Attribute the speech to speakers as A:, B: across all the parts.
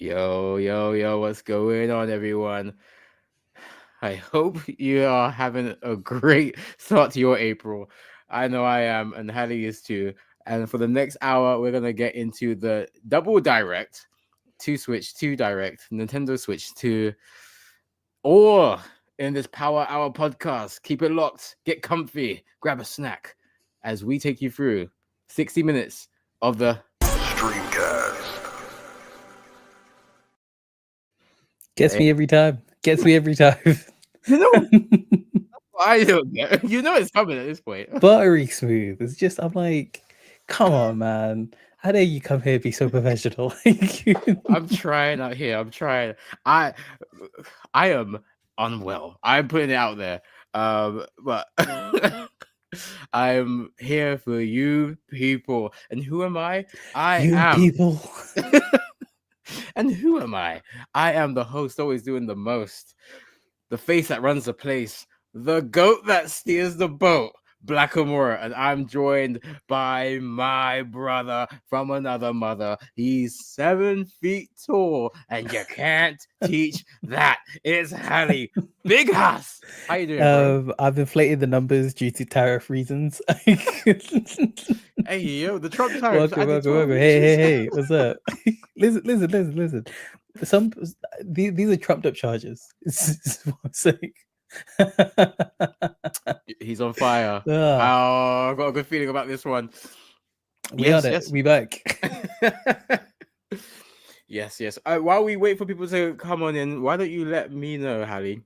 A: Yo, what's going on, everyone? I hope you are having a great start to your April. I know I am, and Hallie is too. And for the next hour, we're going to get into the double direct, 2 Switch, 2 Direct, Nintendo Switch 2, or in this Power Hour podcast. Keep it locked, get comfy, grab a snack as we take you through 60 minutes of the
B: Streamcast.
C: Gets me every time. Gets me every time.
A: You know, I don't get. You know it's coming at this point.
C: Buttery smooth. It's just, I'm like, come on, man. How dare you come here and be so professional?
A: I'm trying out here. I'm trying. I am unwell. I'm putting it out there. But I'm here for you people. And who am I?
C: you
A: am.
C: people.
A: And who am I? I am the host, always doing the most. The face that runs the place. The goat that steers the boat. Blackamore, and I'm joined by my brother from another mother. He's 7 feet tall, and you can't teach that. It's Hallie, Big House. How you doing, bro?
C: I've inflated the numbers due to tariff reasons.
A: Hey, yo, the Trump tariffs.
C: Welcome. Hey, what's up? Listen. These are trumped up charges. This is what I'm saying.
A: He's on fire.
C: Ah.
A: Oh, I've got a good feeling about this one.
C: We back.
A: Yes. While we wait for people to come on in, why don't you let me know, Hallie,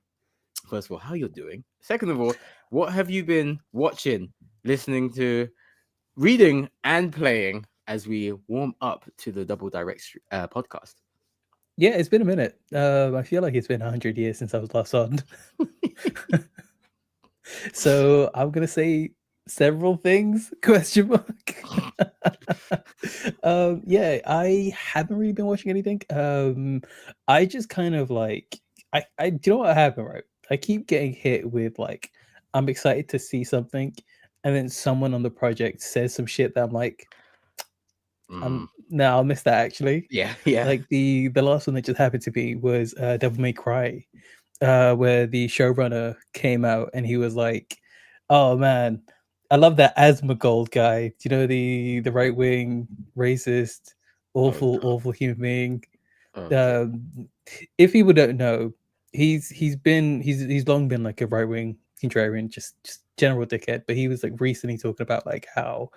A: first of all, how you're doing? Second of all, what have you been watching, listening to, reading, and playing as we warm up to the Double Direct podcast?
C: Yeah, it's been a minute. I feel like it's been 100 years since I was last on. So I'm gonna say several things? Question mark. Yeah, I haven't really been watching anything. I just kind of like I do you know what happened, right? I keep getting hit with like I'm excited to see something, and then someone on the project says some shit that I'm like, no, I'll miss that actually.
A: Yeah.
C: Like the last one that just happened to me was Devil May Cry, where the showrunner came out and he was like, "Oh man, I love that Asmongold guy. You know, the right wing racist, awful human being."
A: Okay.
C: If people don't know, he's long been like a right wing contrarian, just general dickhead. But he was like recently talking about like how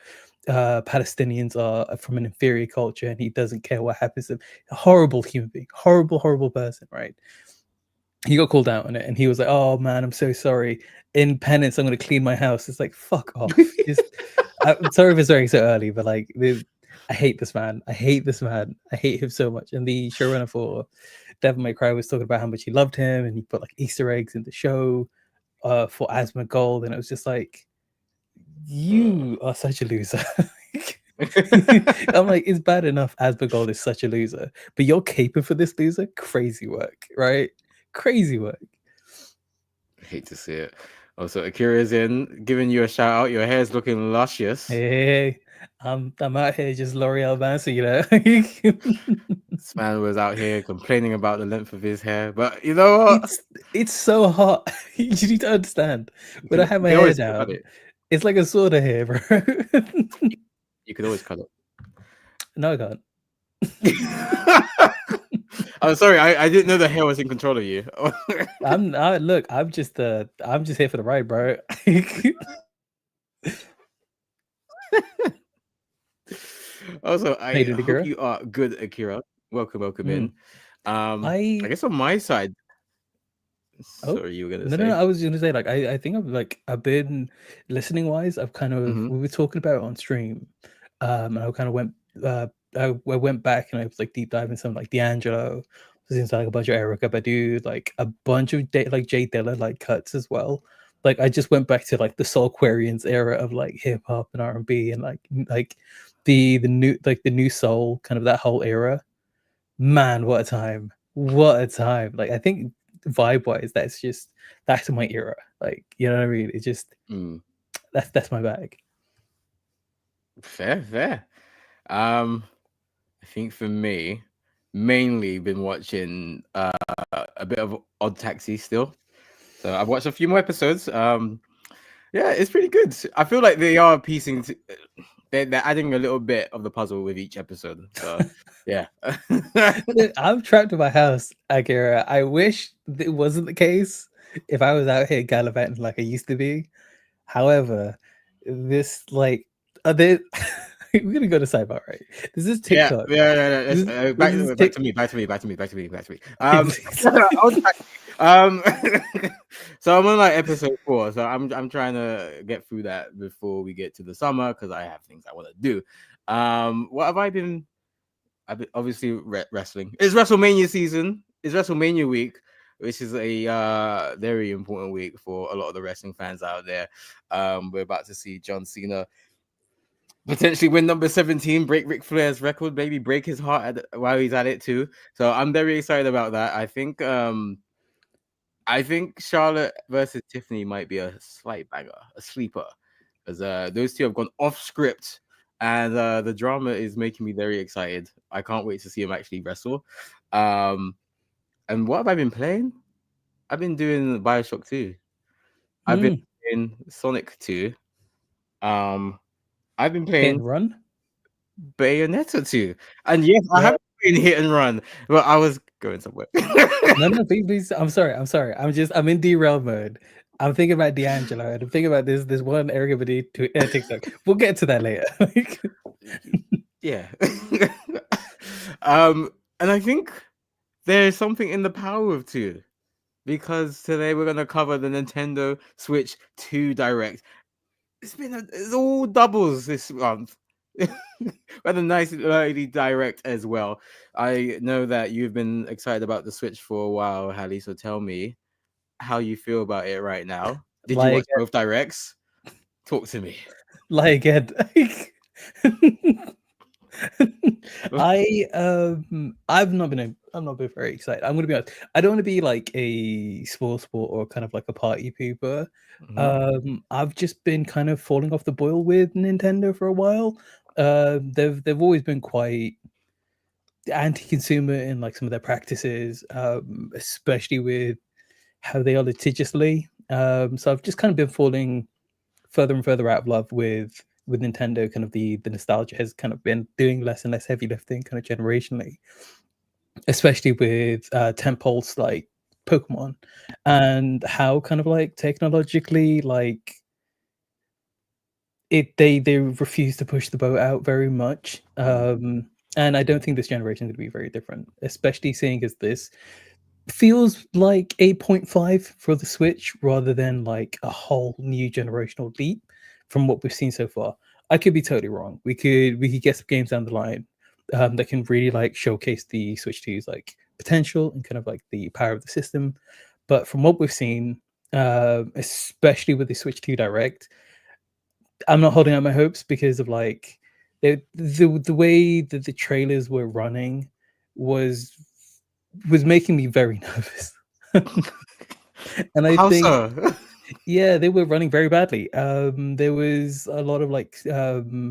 C: Palestinians are from an inferior culture, and he doesn't care what happens to them. A horrible human being, horrible person, right? He got called out on it, and he was like, "Oh man, I'm so sorry. In penance, I'm going to clean my house." It's like, fuck off. I'm sorry for starting so early, but like, I hate this man. I hate him so much. And the showrunner for Devil May Cry was talking about how much he loved him, and he put like Easter eggs in the show for Asmongold, and it was just like, you are such a loser. I'm like, it's bad enough Asmongold is such a loser, but you're caping for this loser? Crazy work, right? Crazy work.
A: I hate to see it. Also, Akira's in, giving you a shout out. Your hair's looking luscious.
C: Hey, I'm out here just L'Oreal Bancer, you know.
A: This man was out here complaining about the length of his hair, but you know what?
C: It's so hot. You need to understand. When I have my hair down, it's like a sword of hair, bro.
A: You could always cut it.
C: No, I can't.
A: I'm sorry, I didn't know the hair was in control of you.
C: I'm just here for the ride, bro.
A: Also, I hope you are good, Akira. Welcome in. I guess on my side. Sorry, you were gonna say.
C: No. I was gonna say, like, I think I've been listening wise. I've kind of we were talking about it on stream, and I kind of went I went back and I was like deep diving some like D'Angelo, seems like a bunch of Erykah Badu, like a bunch of like Jay Dilla like cuts as well. Like I just went back to like the Soulquarians era of like hip hop and R&B and like the new soul, kind of that whole era. Man, what a time! What a time! Like I think vibe wise, that's my era. Like, you know what I mean? It's just that's my bag.
A: Fair. I think for me, mainly been watching a bit of Odd Taxi still. So I've watched a few more episodes. Yeah, it's pretty good. I feel like they are piecing. They're adding a little bit of the puzzle with each episode. So yeah.
C: Look, I'm trapped in my house, Akira. I wish it wasn't the case if I was out here gallivanting like I used to be. However, this like there we're gonna go to sidebar, right? This is
A: Yeah,
C: TikTok.
A: yeah, yeah, yeah.
C: This,
A: Back,
C: this is
A: back
C: Tik.
A: to me, back to me, back to me, back to me, back to me.
C: Please.
A: Odd Taxi. Um, so I'm on like episode 4. So I'm trying to get through that before we get to the summer because I have things I want to do. What have I been? I've been obviously wrestling. It's WrestleMania season. It's WrestleMania week, which is a very important week for a lot of the wrestling fans out there. We're about to see John Cena potentially win number 17, break Ric Flair's record, maybe break his heart while he's at it too. So I'm very excited about that. I think Charlotte versus Tiffany might be a slight banger, a sleeper, because those two have gone off script, and the drama is making me very excited. I can't wait to see them actually wrestle. And what have I been playing? I've been doing Bioshock 2. I've been
C: Mm,
A: playing Sonic 2. I've been
C: hit
A: playing
C: and run.
A: Bayonetta 2. And yes, I
C: Yeah.
A: have been hit and run, but I was going somewhere.
C: No, please. I'm sorry. I'm in derail mode. I'm thinking about D'Angelo and I'm thinking about this one everybody to TikTok. We'll get to that later.
A: Yeah. And I think there's something in the power of 2 because today we're gonna cover the Nintendo Switch 2 Direct. It's all doubles this month. But a nice early direct as well. I know that you've been excited about the Switch for a while, Hallie. So tell me how you feel about it right now. Did you
C: Like
A: watch both directs? Talk to me.
C: again. I've not been very excited. I'm gonna be honest. I don't want to be like a sport or kind of like a party pooper.
A: Mhm.
C: I've just been kind of falling off the boil with Nintendo for a while. They've always been quite anti-consumer in like some of their practices, especially with how they are litigiously. So I've just kind of been falling further and further out of love with Nintendo. Kind of the nostalgia has kind of been doing less and less heavy lifting, kind of generationally, especially with tentpoles like Pokemon, and how kind of like technologically like they refuse to push the boat out very much. And I don't think this generation is going to be very different, especially seeing as this feels like 8.5 for the Switch rather than like a whole new generational leap from what we've seen so far. I could be totally wrong. We could get some games down the line that can really like showcase the Switch 2's like potential and kind of like the power of the system. But from what we've seen, especially with the Switch 2 Direct, I'm not holding out my hopes because of like the way that the trailers were running was making me very nervous. And I
A: How
C: think,
A: so?
C: yeah, they were running very badly. There was a lot of like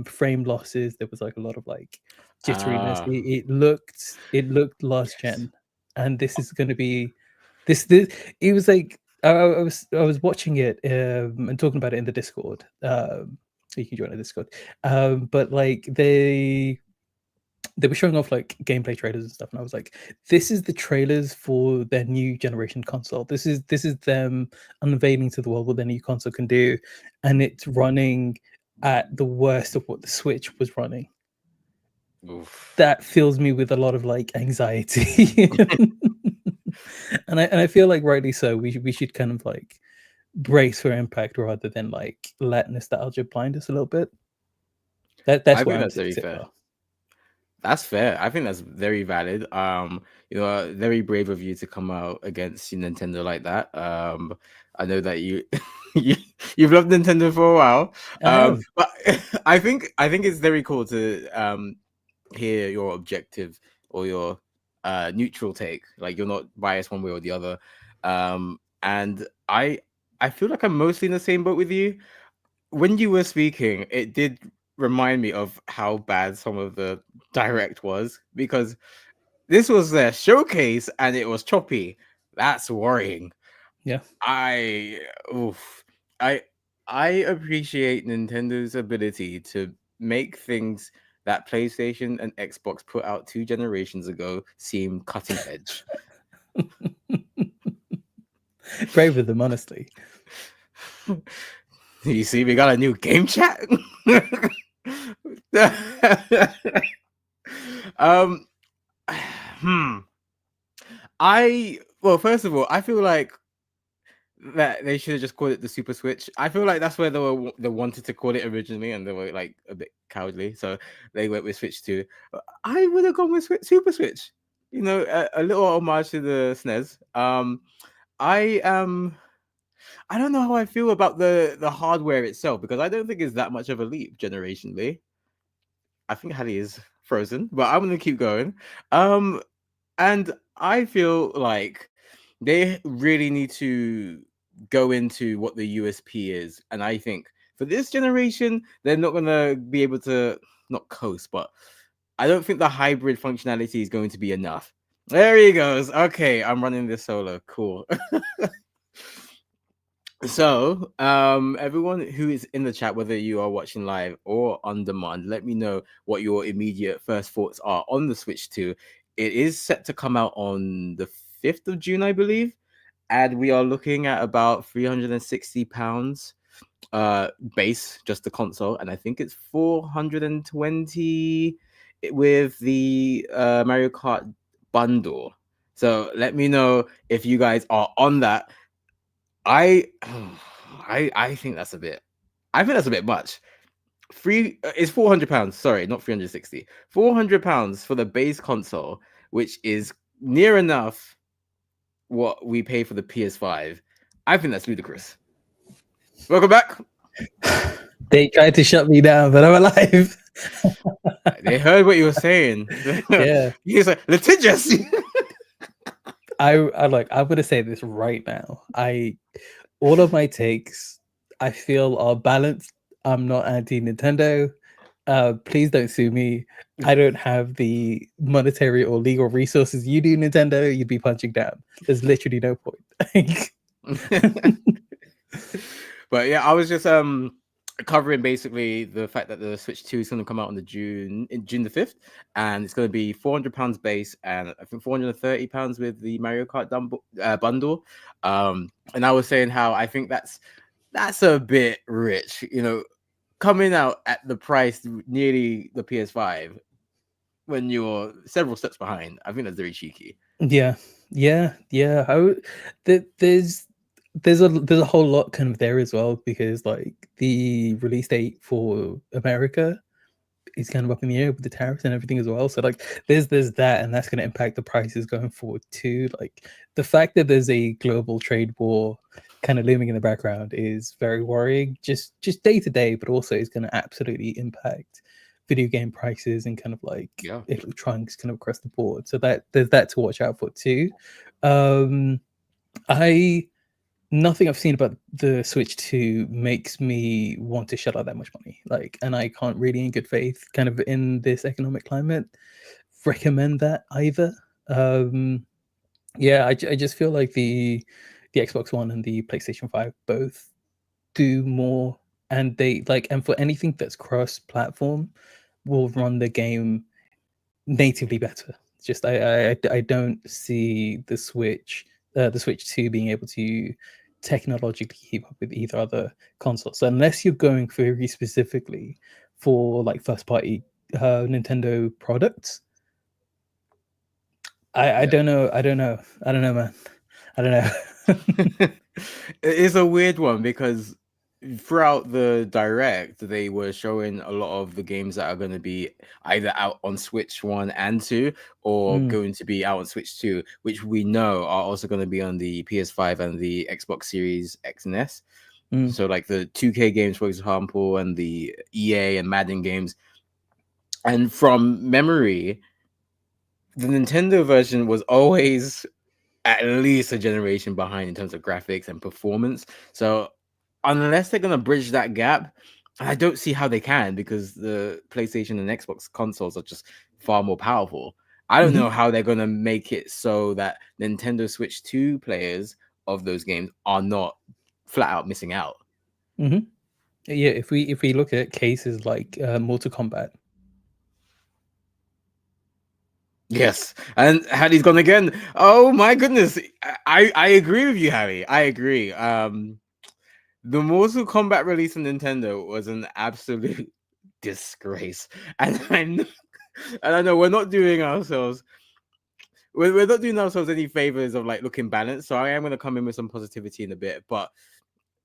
C: frame losses. There was like a lot of like jitteriness.
A: Ah,
C: It looked last
A: yes.
C: gen, and this is going to be this. It was like I was watching it and talking about it in the Discord. So you can join the Discord. But like they were showing off like gameplay trailers and stuff, and I was like, "This is the trailers for their new generation console. This is them unveiling to the world what their new console can do, and it's running at the worst of what the Switch was running.
A: Oof.
C: That fills me with a lot of like anxiety, and I feel like rightly so. We should kind of like brace for impact rather than like let nostalgia blind us a little bit. That's
A: I
C: where
A: think
C: I'm
A: that's
C: sitting
A: very
C: so
A: fair.
C: far.
A: That's fair. I think that's very valid. Very brave of you to come out against Nintendo like that. I know that you you've loved Nintendo for a while.
C: I have.
A: But I think it's very cool to hear your objective or your neutral take. Like you're not biased one way or the other. And I feel like I'm mostly in the same boat with you. When you were speaking, it did remind me of how bad some of the direct was because this was their showcase and it was choppy. That's worrying.
C: Yeah.
A: I oof. I I appreciate Nintendo's ability to make things that PlayStation and Xbox put out 2 generations ago seem cutting edge.
C: Brave with them, honestly.
A: You see, we got a new game chat. um, well, first of all, I feel like that they should have just called it the Super Switch. I feel like that's where they wanted to call it originally, and they were like a bit cowardly, so they went with Switch 2. I would have gone with Super Switch. You know, a little homage to the SNES. I I don't know how I feel about the hardware itself because I don't think it's that much of a leap generationally. I think Hattie is frozen, but I'm gonna keep going. And I feel like they really need to go into what the USP is, and I think for this generation, they're not gonna be able to not coast, but I don't think the hybrid functionality is going to be enough. There he goes. Okay, I'm running this solo. Cool. So, everyone who is in the chat, whether you are watching live or on demand, let me know what your immediate first thoughts are on the Switch 2. It is set to come out on the 5th of June, I believe, and we are looking at about £360 base, just the console, and I think it's 420 with the Mario Kart bundle. So let me know if you guys are on that. I think that's a bit. I think that's a bit much. It's £400. Sorry, not 360. £400 for the base console, which is near enough what we pay for the PS5. I think that's ludicrous. Welcome back.
C: They tried to shut me down, but I'm alive.
A: They heard what you were saying.
C: Yeah.
A: He's like litigious.
C: I'm gonna say this right now. All of my takes I feel are balanced. I'm not anti-Nintendo. Please don't sue me. I don't have the monetary or legal resources you do, Nintendo. You'd be punching down. There's literally no point.
A: But yeah, I was just covering basically the fact that the Switch 2 is going to come out on June the 5th, and it's going to be £400 base, and I think £430 with the Mario Kart bundle. And I was saying how I think that's a bit rich, you know, coming out at the price nearly the PS5 when you're several steps behind. I think that's very cheeky.
C: Yeah. There's a whole lot kind of there as well, because like the release date for America is kind of up in the air with the tariffs and everything as well. So like there's that, and that's going to impact the prices going forward too. Like the fact that there's a global trade war kind of looming in the background is very worrying, just day to day, but also is going to absolutely impact video game prices and kind of like electronics kind of across the board. So that there's that to watch out for too. Nothing I've seen about the Switch 2 makes me want to shell out that much money. Like, and I can't really, in good faith, kind of in this economic climate, recommend that either. I just feel like the Xbox One and the PlayStation 5 both do more, and they like, and for anything that's cross-platform, will run the game natively better. Just I don't see the Switch 2 being able to technologically keep up with either other console. So unless you're going very specifically for like first party Nintendo products, I don't know, man. I don't know.
A: It is a weird one because throughout the direct they were showing a lot of the games that are going to be either out on Switch 1 and 2 or going to be out on Switch 2, which we know are also going to be on the PS5 and the Xbox Series X and S. So like the 2K games, for example, and the EA and Madden games. And from memory, the Nintendo version was always at least a generation behind in terms of graphics and performance. So unless they're going to bridge that gap, I don't see how they can, because the PlayStation and Xbox consoles are just far more powerful. I don't
C: Mhm.
A: know how they're gonna make it so that Nintendo Switch 2 players of those games are not flat out missing out.
C: Yeah, if we look at cases like Mortal Kombat.
A: Yes, and Harry's gone again. Oh my goodness, I agree with you, Harry. I agree. The Mortal Kombat release on Nintendo was an absolute disgrace, and I know we're not doing ourselves. We're not doing ourselves any favors of like looking balanced. So I am going to come in with some positivity in a bit, but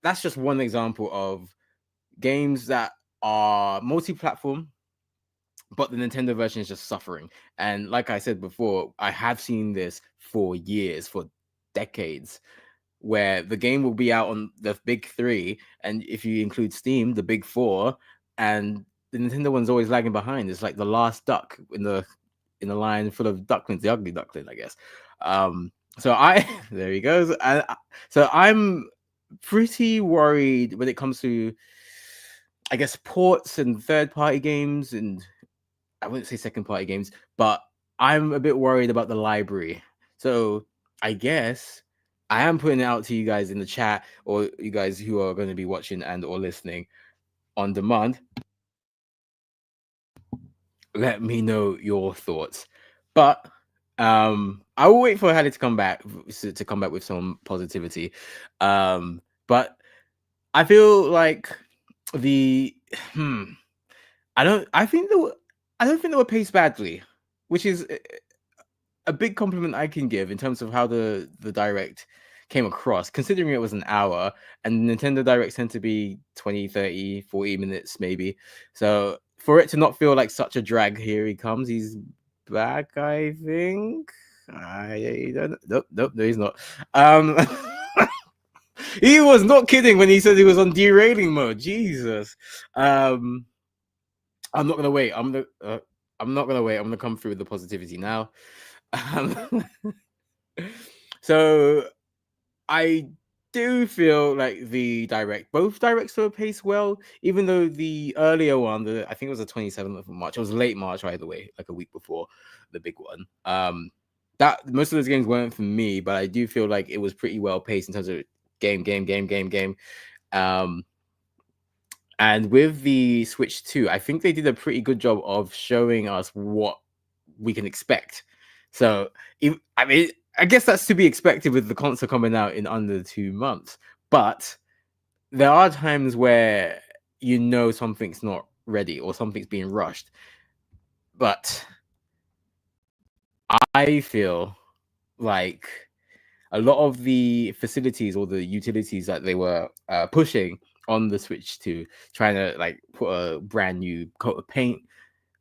A: that's just one example of games that are multi-platform, but the Nintendo version is just suffering. And like I said before, I have seen this for years, for decades, where the game will be out on the big three, and if you include Steam, the big four, and the Nintendo one's always lagging behind. It's like the last duck in the line full of ducklings, the ugly duckling, I guess. So I there he goes. So I'm pretty worried when it comes to, I guess, ports and third-party games, and I wouldn't say second-party games, but I'm a bit worried about the library. So I guess I am putting it out to you guys in the chat, or you guys who are going to be watching and or listening on demand. Let me know your thoughts. But I will wait for Hallie to come back with some positivity. But I feel like the I don't think they were paced badly, which is a big compliment I can give in terms of how the direct came across, considering it was an hour, and Nintendo Directs tend to be 20, 30, 40 minutes maybe. So for it to not feel like such a drag, here he comes. He's back, I think. I don't nope, no, he's not. He was not kidding when he said he was on derailing mode. Jesus. I'm not gonna wait. I'm not gonna wait. I'm gonna come through with the positivity now. So I do feel like both directs were paced well, even though the earlier one, I think it was the 27th of March, it was late March either way, like a week before the big one. That most of those games weren't for me, but I do feel like it was pretty well paced in terms of game. And with the Switch 2, I think they did a pretty good job of showing us what we can expect. So, I mean, I guess that's to be expected with the console coming out in under 2 months. But there are times where you know something's not ready or something's being rushed. But I feel like a lot of the facilities or the utilities that they were pushing on the Switch 2, trying to like put a brand new coat of paint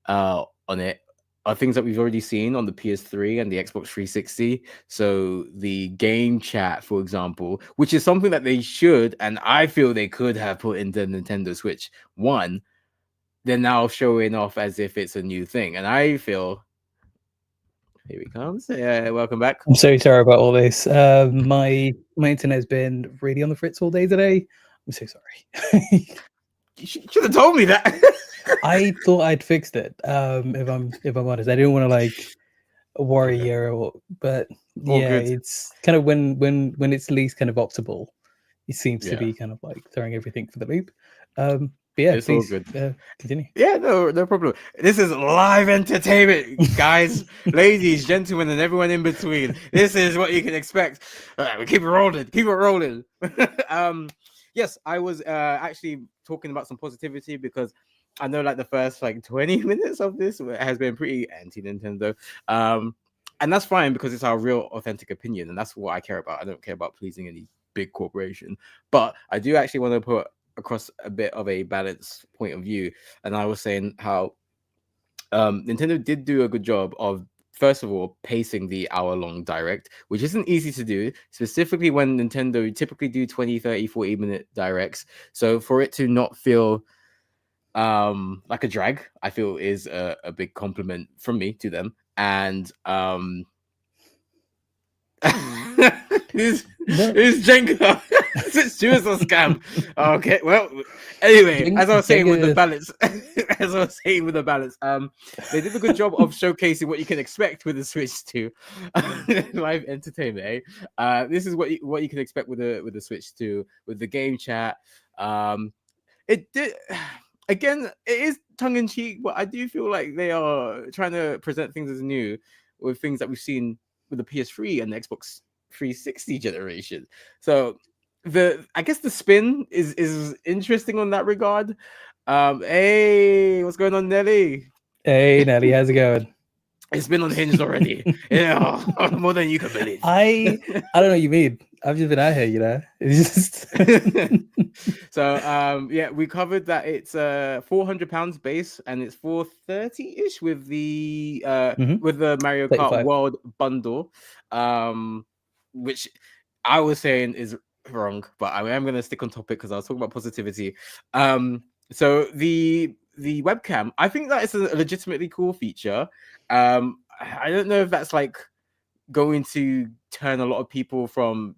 A: on it, are things that we've already seen on the PS3 and the Xbox 360. So the game chat, for example, which is something that they should, and I feel they could have put into Nintendo Switch 1, they're now showing off as if it's a new thing. And I feel, here he comes. Welcome back.
C: I'm so sorry about all this. My internet's been really on the fritz all day today. I'm so sorry.
A: You should have told me that.
C: I thought I'd fixed it. If I'm honest, I didn't want to like worry you, but
A: All
C: yeah,
A: good.
C: it's kind of when it's least kind of optimal, it seems to
A: Yeah.
C: be kind of like throwing everything for the loop. But yeah,
A: It's all
C: please
A: good.
C: continue.
A: Yeah, no problem. This is live entertainment, guys, ladies, gentlemen, and everyone in between. This is what you can expect. We keep it rolling. Yes, I was actually talking about some positivity because I know like the first like 20 minutes of this has been pretty anti-Nintendo. And that's fine because it's our real authentic opinion, and that's what I care about. I don't care about pleasing any big corporation, but I do actually want to put across a bit of a balanced point of view. And I was saying how Nintendo did do a good job of, first of all, pacing the hour-long direct, which isn't easy to do, specifically when Nintendo typically do 20, 30, 40-minute directs. So for it to not feel like a drag, I feel is a big compliment from me to them. And who's Jenga? Switch 2 is a scam. Okay, well, anyway, as I was saying with the balance, they did a good job of showcasing what you can expect with the Switch 2 live entertainment. This is what you can expect with the Switch 2 with the game chat. It did. Again, it is tongue in cheek, but I do feel like they are trying to present things as new with things that we've seen with the PS3 and the Xbox 360 generation. So I guess the spin is interesting on that regard. Hey, what's going on, Nelly?
C: Hey, Nelly, how's it going?
A: It's been unhinged already. Yeah, more than you can believe.
C: I don't know what you mean. I've just been out here, you know. It's just
A: So yeah, we covered that it's £400 base and it's $430-ish with the with the Mario Kart
C: 35.
A: World bundle, which I was saying is wrong, but I am going to stick on topic because I was talking about positivity. So the webcam, I think that is a legitimately cool feature. I don't know if that's like going to turn a lot of people from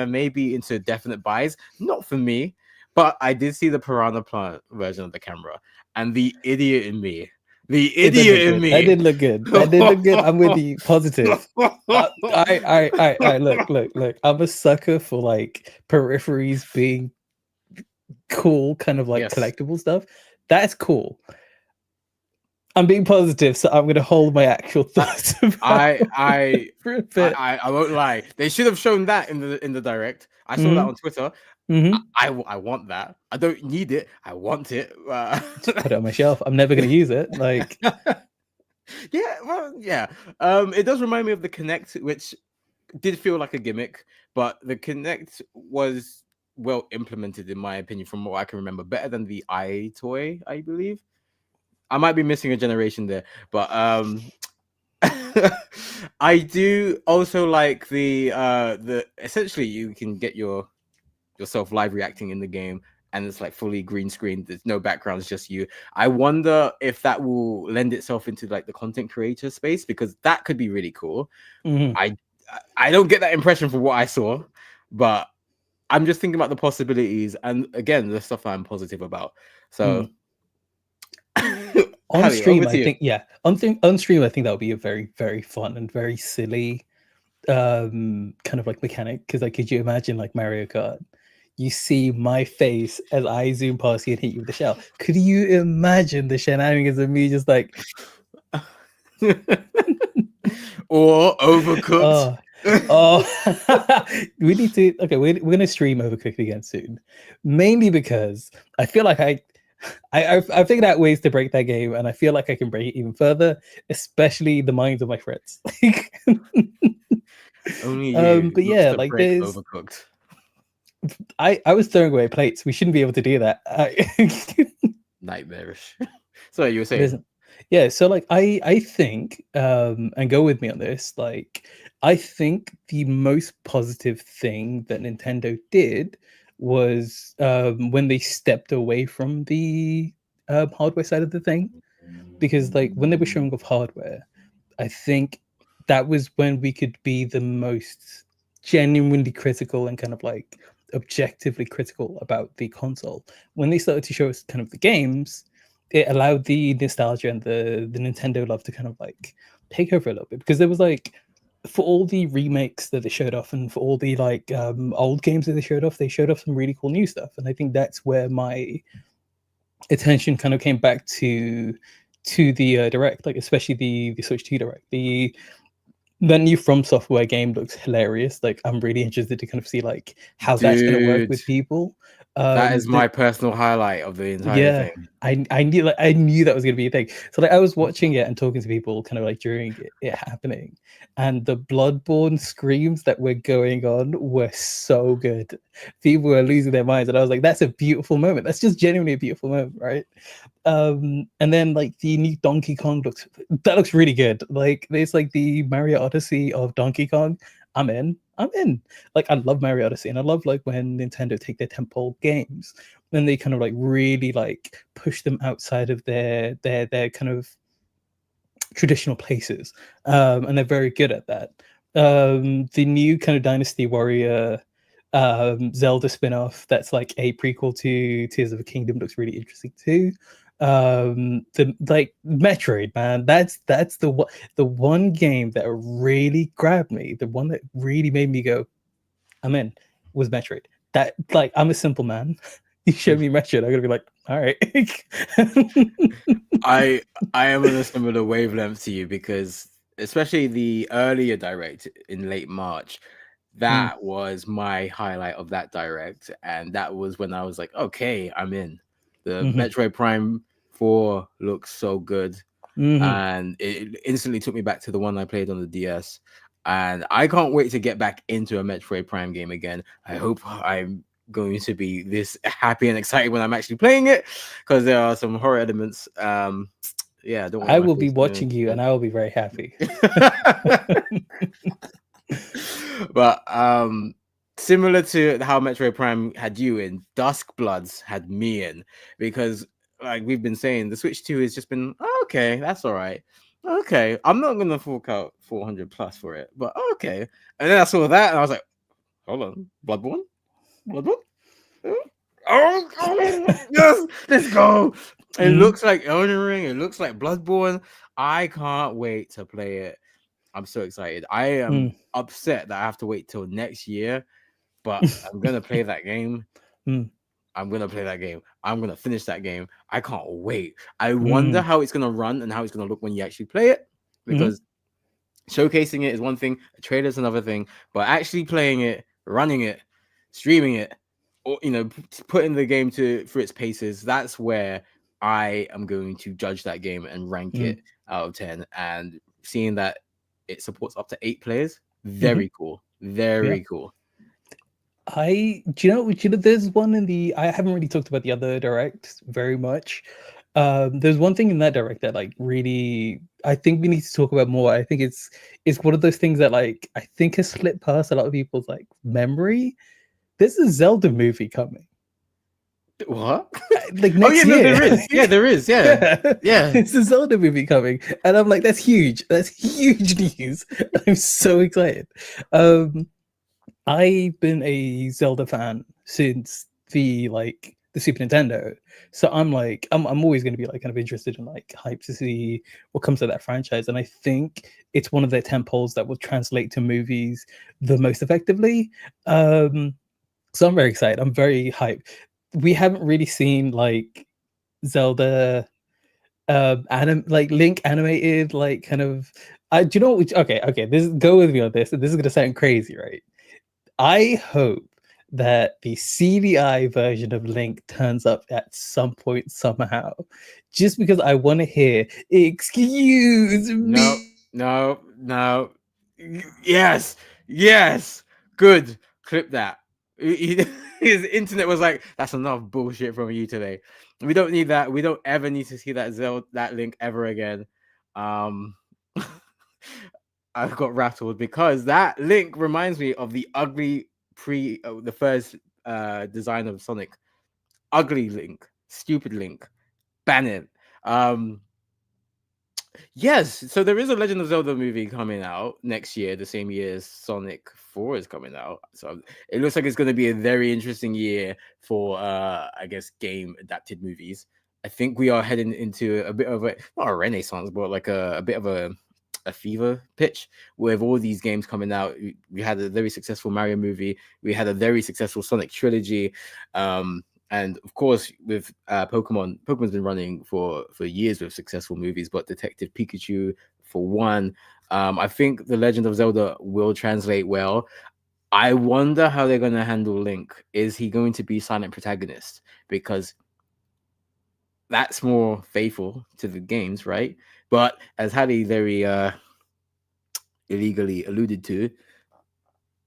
A: maybe into definite buys. Not for me, but I did see the Piranha Plant version of the camera, and the idiot in me.
C: That did look good. That did look good. I'm with you. Positive. I look. I'm a sucker for like peripheries being cool, kind of like collectible stuff. That's cool. I'm being positive, so I'm going to hold my actual thoughts.
A: I won't lie. They should have shown that in the direct. I saw that on Twitter. I want that. I don't need it. I want it.
C: Just put it on my shelf. I'm never going to use it. Like,
A: yeah, well, yeah. It does remind me of the Kinect, which did feel like a gimmick, but the Kinect was well implemented, in my opinion, from what I can remember. Better than the iToy, I believe. I might be missing a generation there, but I do also like the essentially you can get yourself live reacting in the game, and it's like fully green screen. There's no backgrounds, just you. I wonder if that will lend itself into like the content creator space, because that could be really cool. I don't get that impression from what I saw, but I'm just thinking about the possibilities, and again, the stuff I'm positive about. So.
C: On stream, I think on stream, I think that would be a very, very fun and very silly kind of like mechanic. Because like, could you imagine like Mario Kart? You see my face as I zoom past you and hit you with the shell. Could you imagine the shenanigans of me just like
A: or Overcooked?
C: We need to. Okay, we're gonna stream Overcooked again soon, mainly because I feel like I've figured out ways to break that game, and I feel like I can break it even further, especially the minds of my friends.
A: Only you.
C: But yeah, like there's
A: Overcooked.
C: I was throwing away plates. We shouldn't be able to do that.
A: Nightmarish. So you were saying?
C: Yeah, so like I think and go with me on this, like I think the most positive thing that Nintendo did was when they stepped away from the hardware side of the thing, because like when they were showing off hardware, I think that was when we could be the most genuinely critical and kind of like objectively critical about the console. When they started to show us kind of the games, it allowed the nostalgia and the Nintendo love to kind of like take over a little bit, because there was like, for all the remakes that they showed off and for all the like old games that they showed off some really cool new stuff. And I think that's where my attention kind of came back to the direct, like especially the Switch 2 direct. The new From Software game looks hilarious. Like I'm really interested to kind of see like how that's going to work with people.
A: That is my personal highlight of the entire thing.
C: I knew that was going to be a thing. So like I was watching it and talking to people kind of like during it happening, and the Bloodborne screams that were going on were so good. People were losing their minds, and I was like, that's a beautiful moment. That's just genuinely a beautiful moment, right? And then like the new Donkey Kong looks really good. Like there's like the Mario Odyssey of Donkey Kong. I'm in. Like I love Mario Odyssey, and I love like when Nintendo take their tentpole games, then they kind of like really like push them outside of their kind of traditional places, and they're very good at that. The new kind of Dynasty Warrior Zelda spin-off that's like a prequel to Tears of the Kingdom looks really interesting too. The like Metroid, man, that's the one game that really grabbed me, the one that really made me go, I'm in, was Metroid. That, like, I'm a simple man. You show me Metroid, I'm gonna be like, all right.
A: I am on a similar wavelength to you, because especially the earlier direct in late March, that was my highlight of that direct, and that was when I was like, okay, I'm in. The Metroid Prime 4 looks so good, and it instantly took me back to the one I played on the DS, and I can't wait to get back into a Metroid Prime game again. I hope I'm going to be this happy and excited when I'm actually playing it, because there are some horror elements. Yeah, I don't want
C: I
A: my
C: will be
A: face to-
C: watching you and I will be very happy.
A: But similar to how Metroid Prime had you in, Dusk Bloods had me in, because like we've been saying, the Switch 2 has just been okay, that's all right. Okay, I'm not gonna fork out 400 plus for it, but okay. And then I saw that and I was like, hold on, Bloodborne? Oh, yes, let's go. It looks like Elden Ring, it looks like Bloodborne. I can't wait to play it. I'm so excited. I am upset that I have to wait till next year, but I'm gonna play that game. I'm gonna play that game. I'm gonna finish that game. I can't wait. I wonder how it's gonna run and how it's gonna look when you actually play it, because showcasing it is one thing, a trailer is another thing, but actually playing it, running it, streaming it, or putting the game through its paces, that's where I am going to judge that game and rank it out of 10. And seeing that it supports up to 8 players, very cool. Very cool.
C: Do you know there's one in the, I haven't really talked about the other direct very much. There's one thing in that direct that like really I think we need to talk about more. I think it's one of those things that like I think has slipped past a lot of people's like memory. There's a Zelda movie coming.
A: What?
C: Like next year.
A: No, there is. Yeah, there is. Yeah.
C: It's a Zelda movie coming. And I'm like, that's huge. That's huge news. I'm so excited. I've been a Zelda fan since the Super Nintendo. So I'm like, I'm always going to be like kind of interested and like hyped to see what comes of that franchise. And I think it's one of their tentpoles that will translate to movies the most effectively. So I'm very excited. I'm very hyped. We haven't really seen like Zelda Link animated, like kind of do you know what okay, this go with me on this, and this is gonna sound crazy, right? I hope that the CDI version of Link turns up at some point somehow, just because I want to hear "Excuse me."
A: No. Yes. Good. Clip that. His internet was like, that's enough bullshit from you today. We don't need that. We don't ever need to see that Link ever again. I got rattled because that Link reminds me of the ugly the first design of Sonic. Ugly Link, stupid Link, ban it. Yes, so there is a Legend of Zelda movie coming out next year, the same year as Sonic 4 is coming out. So it looks like it's going to be a very interesting year for, I guess, game adapted movies. I think we are heading into a bit of not a renaissance, but like a bit of a fever pitch with all these games coming out. We had a very successful Mario movie. We had a very successful Sonic trilogy. And of course, with Pokemon's been running for years with successful movies, but Detective Pikachu, for one, I think The Legend of Zelda will translate well. I wonder how they're going to handle Link. Is he going to be silent protagonist? Because that's more faithful to the games, right? But as Hallie very illegally alluded to,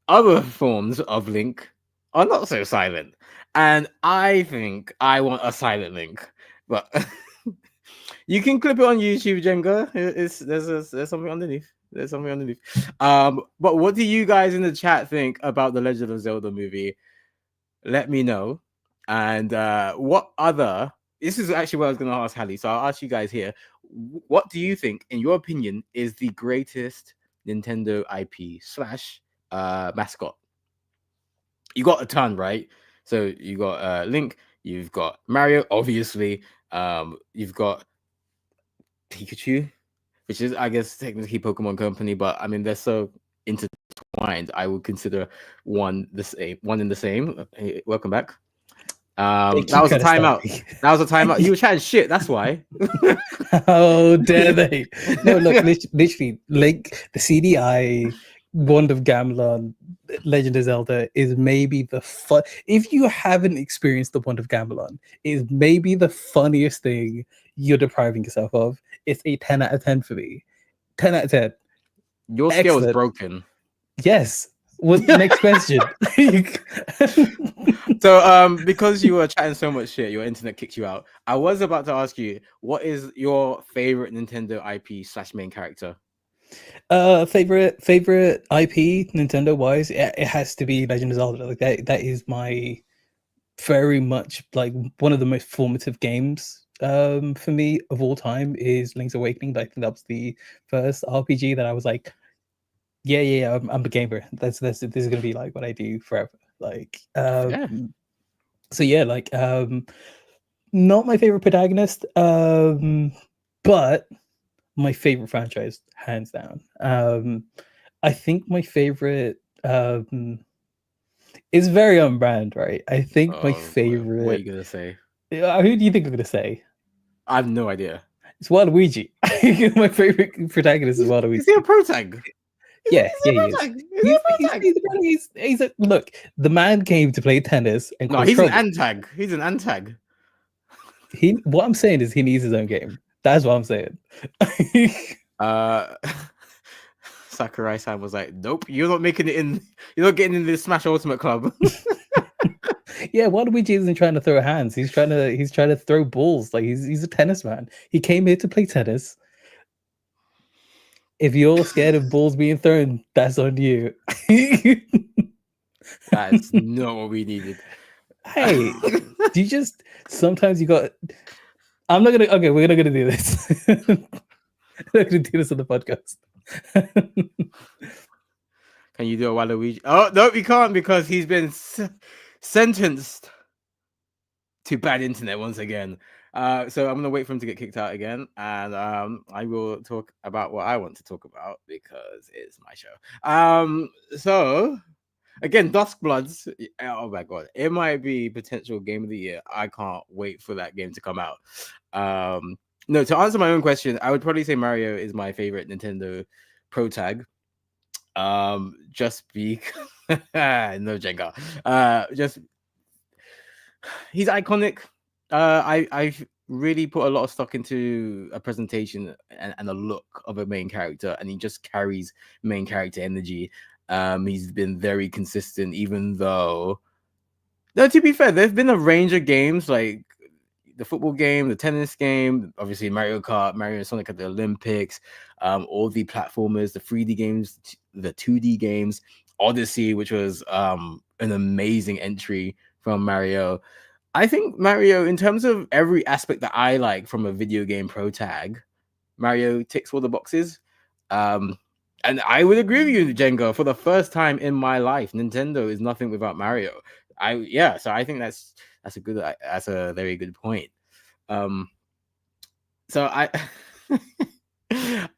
A: other forms of Link are not so silent. And I think I want a silent Link. But you can clip it on YouTube, Jenga. There's something underneath. There's something underneath. But what do you guys in the chat think about the Legend of Zelda movie? Let me know. And what other... This is actually what I was going to ask Hallie. So I'll ask you guys here. What do you think, in your opinion, is the greatest Nintendo IP / mascot? you got a ton, right? So you got Link, you've got Mario, obviously. You've got Pikachu, which is, I guess, technically Pokemon Company, but I mean they're so intertwined. I would consider one in the same. Hey, welcome back.
C: They
A: That
C: keep
A: was a
C: trying to stop
A: timeout.
C: me.
A: That was a timeout. You were chatting shit. That's why.
C: How dare they? No, look, literally, Link, the CDI, Wand of Gamelon, Legend of Zelda is maybe the fun. If you haven't experienced the Wand of Gamelon, it is maybe the funniest thing you're depriving yourself of. It's a 10 out of 10 for me. 10 out of 10.
A: Your scale is
C: Excellent.
A: broken.
C: Yes. What next question?
A: So, because you were chatting so much shit, your internet kicked you out. I was about to ask you, what is your favorite Nintendo IP / main character?
C: Favorite IP Nintendo wise, it has to be Legend of Zelda. Like that is my very much like one of the most formative games for me of all time is Link's Awakening. I think that was the first RPG that I was like, yeah, I'm a gamer. This is gonna be like what I do forever. Like
A: Yeah.
C: so yeah, like not my favorite protagonist, but my favorite franchise, hands down. I think my favorite is very on brand, right? I think my
A: What are
C: favorite.
A: you gonna say?
C: Who do you think I'm gonna say?
A: I have no idea.
C: It's Waluigi. My favorite protagonist is Waluigi.
A: Is he a pro tag?
C: Yeah, he is. He's a look. The man came to play tennis and
A: No,
C: cause
A: he's
C: trouble.
A: an antag. He's an antag.
C: What I'm saying is he needs his own game. That's what I'm saying.
A: Sakurai-san was like, "Nope, you're not making it in. You're not getting in this Smash Ultimate Club."
C: Yeah, Waluigi isn't trying to throw hands. He's trying to throw balls. Like he's a tennis man. He came here to play tennis. If you're scared of balls being thrown, that's on you.
A: That's not what we needed.
C: Hey, do you just sometimes you got? I'm not gonna. Okay, we're not gonna do this. We're not gonna do this on the podcast.
A: Can you do a Waluigi? Oh no, we can't because he's been sentenced to bad internet once again. So I'm gonna wait for him to get kicked out again, and I will talk about what I want to talk about because it's my show. So again, Duskbloods. Oh my god, it might be potential game of the year. I can't wait for that game to come out. No, to answer my own question, I would probably say Mario is my favorite Nintendo Pro Tag. Just because no Jenga. Just he's iconic. I've really put a lot of stock into a presentation and a look of a main character, and he just carries main character energy. He's been very consistent, even though. No, to be fair, there's been a range of games like the football game, the tennis game, obviously Mario Kart, Mario and Sonic at the Olympics, all the platformers, the 3D games, the 2D games, Odyssey, which was an amazing entry from Mario. I think Mario, in terms of every aspect that I like from a video game pro tag, Mario ticks all the boxes. And I would agree with you, Jenga. For the first time in my life, Nintendo is nothing without Mario. So I think that's a very good point. So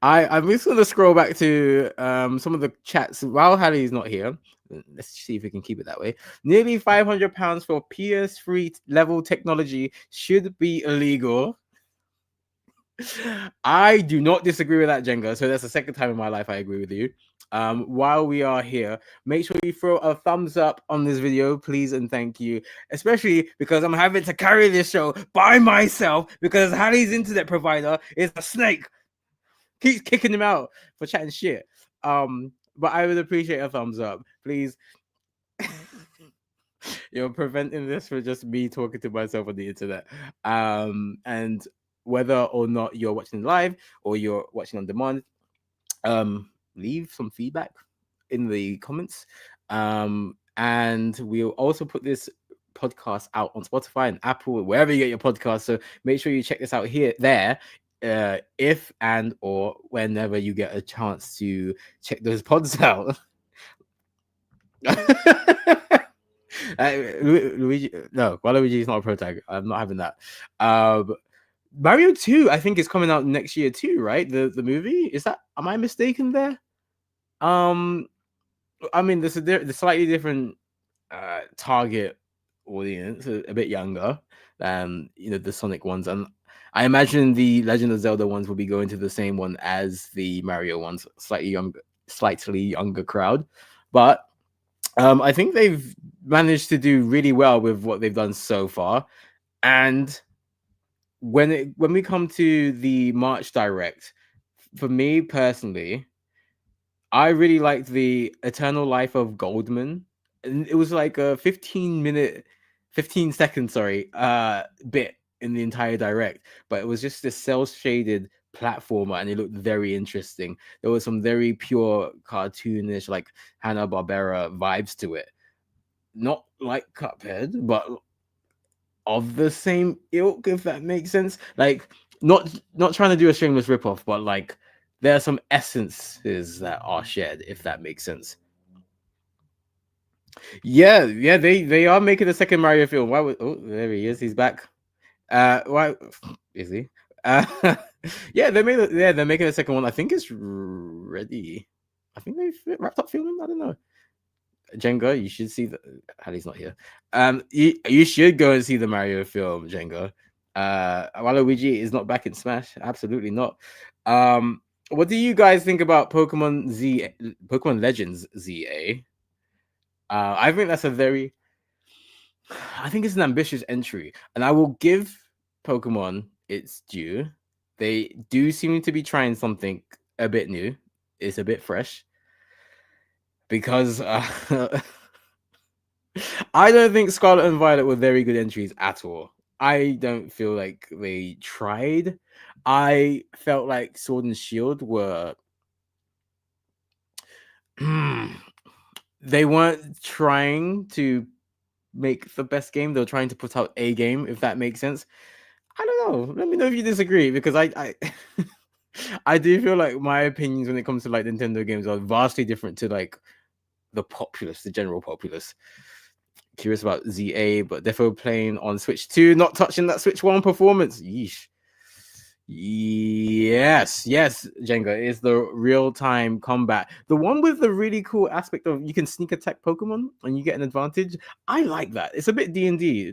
A: I'm just gonna scroll back to some of the chats while Hallie's not here. Let's see if we can keep it that way. Nearly £500 for PS3 level technology should be illegal. I do not disagree with that, Jenga. So that's the second time in my life I agree with you. While we are here, make sure you throw a thumbs up on this video, please and thank you. Especially because I'm having to carry this show by myself because Hallie's internet provider is a snake. Keeps kicking him out for chatting shit. But I would appreciate a thumbs up, please. You're preventing this from just me talking to myself on the internet. And whether or not you're watching live or you're watching on demand, leave some feedback in the comments. And we'll also put this podcast out on Spotify and Apple, wherever you get your podcast. So make sure you check this out there. If and or whenever you get a chance to check those pods out. Luigi, no, Waluigi is not a pro tag. I'm not having that. Mario 2, I think, is coming out next year too, right? The movie, is that? Am I mistaken there? Um, I mean, there's the slightly different target audience, a bit younger than the Sonic ones, and I imagine the Legend of Zelda ones will be going to the same one as the Mario ones, slightly younger crowd, but I think they've managed to do really well with what they've done so far, and when we come to the March Direct, for me personally, I really liked the Eternal Life of Goldman. And it was like a 15 second, sorry, bit in the entire direct, but it was just this cell shaded platformer and it looked very interesting. There was some very pure cartoonish, like Hanna-Barbera vibes to it. Not like Cuphead, but of the same ilk, if that makes sense. Like not trying to do a shameless ripoff, but like there are some essences that are shared, if that makes sense. Yeah, they are making a second Mario film. Why would there he is, he's back. Why is he? Yeah, they're making a second one. I think it's ready. I think they've wrapped up filming. I don't know. Jenga, you should see the Hallie's not here. You should go and see the Mario film, Jenga. Waluigi is not back in Smash. Absolutely not. What do you guys think about Pokemon Legends ZA? I think that's I think it's an ambitious entry, and I will give Pokemon its due. They do seem to be trying something a bit new. It's a bit fresh because I don't think Scarlet and Violet were very good entries at all. I don't feel like they tried. I felt like Sword and Shield were they weren't trying to make the best game. They were trying to put out a game, if that makes sense. I don't know. Let me know if you disagree, because I I do feel like my opinions when it comes to like Nintendo games are vastly different to like the populace, the general populace. Curious about ZA, but defo playing on Switch 2, not touching that Switch 1 performance. Yeesh. Yes, Jenga is the real-time combat. The one with the really cool aspect of you can sneak attack Pokemon and you get an advantage. I like that. It's a bit D&D,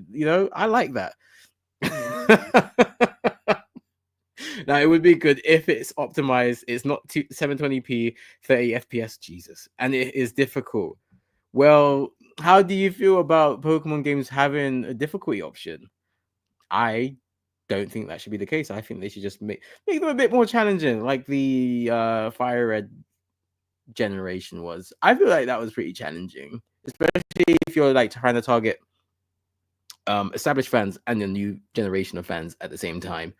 A: I like that. Now, it would be good if it's optimized. It's not 720p, 30 FPS, Jesus. And it is difficult. Well, how do you feel about Pokemon games having a difficulty option? I don't think that should be the case. I think they should just make them a bit more challenging, like the Fire Red generation was. I feel like that was pretty challenging, especially if you're like trying to target established fans and a new generation of fans at the same time.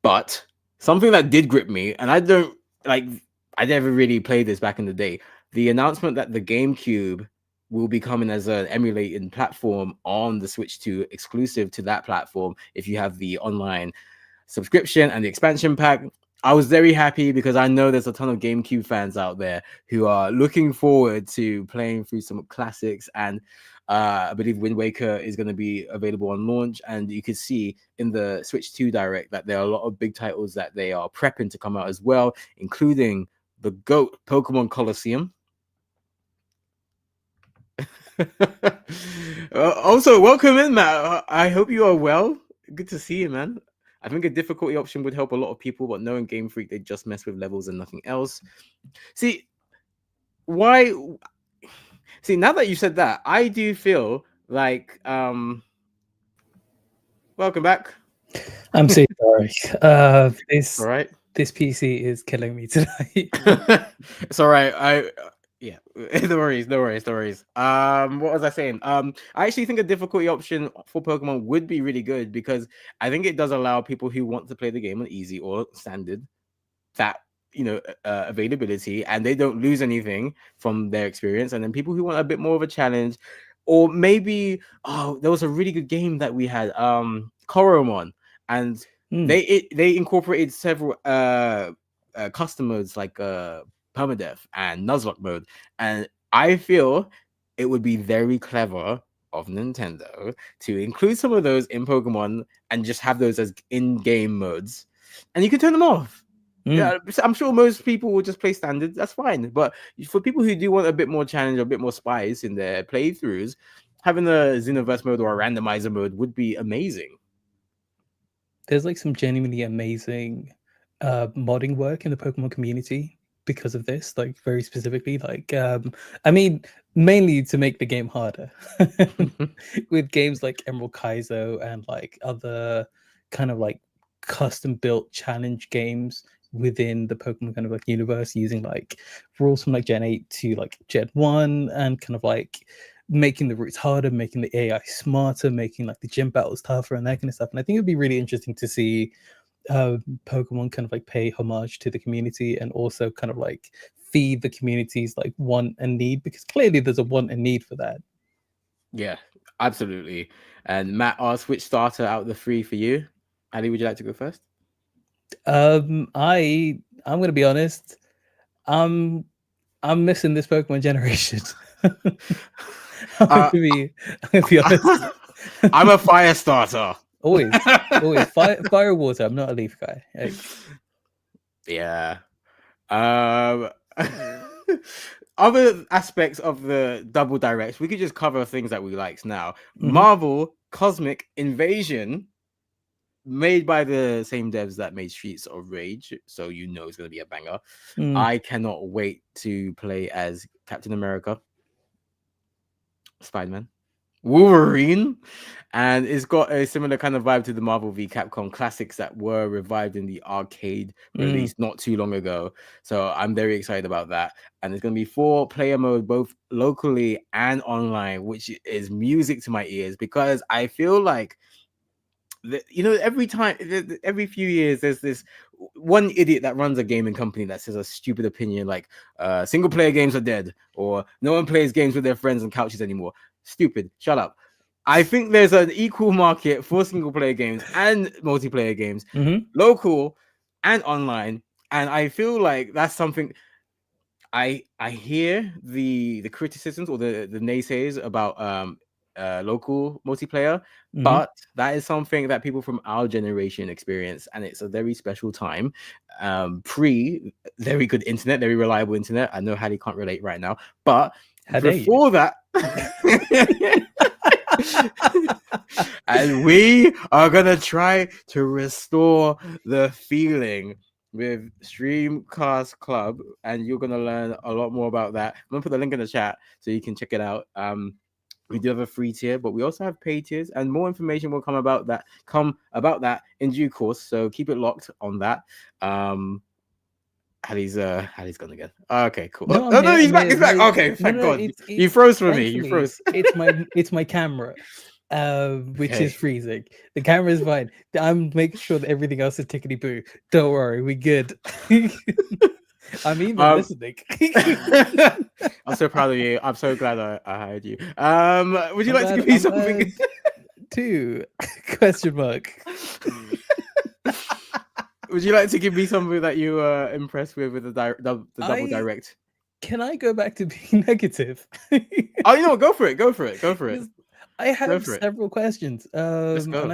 A: But something that did grip me, and I never really played this back in the day, the announcement that the GameCube will be coming as an emulated platform on the Switch 2, exclusive to that platform if you have the online subscription and the expansion pack. I was very happy because I know there's a ton of GameCube fans out there who are looking forward to playing through some classics, and I believe Wind Waker is going to be available on launch, and you can see in the Switch 2 Direct that there are a lot of big titles that they are prepping to come out as well, including the GOAT Pokemon Colosseum. Also, welcome in, Matt. I hope you are well. Good to see you, man. I think a difficulty option would help a lot of people, but knowing Game Freak, they just mess with levels and nothing else. See, now that you said that, I do feel like welcome back.
C: I'm so sorry. This
A: All right.
C: This PC is killing me tonight.
A: It's all right. Yeah, no worries. What was I saying? I actually think a difficulty option for Pokemon would be really good, because I think it does allow people who want to play the game on easy or standard that availability, and they don't lose anything from their experience. And then people who want a bit more of a challenge, or maybe there was a really good game that we had, Koromon, and they incorporated several customers like permadeath and Nuzlocke mode, and I feel it would be very clever of Nintendo to include some of those in Pokemon and just have those as in-game modes, and you can turn them off. Yeah, I'm sure most people will just play standard. That's fine. But for people who do want a bit more challenge, a bit more spice in their playthroughs, having a Xenoverse mode or a randomizer mode would be amazing.
C: There's like some genuinely amazing modding work in the Pokemon community because of this, like very specifically. Like, I mean, mainly to make the game harder. With games like Emerald Kaizo and like other kind of like custom built challenge games within the Pokemon kind of like universe, using like rules from like Gen 8 to like Gen 1, and kind of like making the routes harder, making the AI smarter, making like the gym battles tougher and that kind of stuff. And I think it'd be really interesting to see Pokemon kind of like pay homage to the community and also kind of like feed the community's like want and need, because clearly there's a want and need for that.
A: Yeah, absolutely. And Matt asked which starter out of the three for you. Ali, would you like to go first?
C: I'm gonna be honest. I'm missing this Pokemon generation. I'm gonna be honest.
A: I'm a fire starter.
C: always fire water. I'm not a leaf guy. Like,
A: yeah. Other aspects of the double directs, we could just cover things that we liked now. Marvel Cosmic Invasion, made by the same devs that made Streets of Rage, so you know it's going to be a banger. I cannot wait to play as Captain America, Spider-Man, Wolverine, and it's got a similar kind of vibe to the Marvel v Capcom classics that were revived in the arcade release not too long ago. So I'm very excited about that. And it's going to be 4-player mode, both locally and online, which is music to my ears, because I feel like every few years there's this one idiot that runs a gaming company that says a stupid opinion like single player games are dead, or no one plays games with their friends on couches anymore. Stupid, shut up. I think there's an equal market for single player games and multiplayer games, local and online, and I feel like that's something I hear the criticisms or the naysayers about local multiplayer, but that is something that people from our generation experience, and it's a very special time. Pre very good internet, very reliable internet. I know Hattie can't relate right now, but before that and we are gonna try to restore the feeling with Streamcast Club, and you're gonna learn a lot more about that. I'm gonna put the link in the chat so you can check it out. We do have a free tier, but we also have paid tiers, and more information will come about that in due course. So keep it locked on that. Hallie's gone again. Okay, cool. No, he's back. He's back. Okay, thank God. You froze for me. You froze.
C: It's my camera, which is freezing. The camera is fine. I'm making sure that everything else is tickety boo. Don't worry, we good. I'm even listening.
A: I'm so proud of you. I'm so glad I hired you. Would you like to give me something?
C: Too? Question mark.
A: Would you like to give me something that you were impressed with the double direct?
C: Can I go back to being negative?
A: Oh, go for it.
C: I have several questions.
A: Let's go.
C: And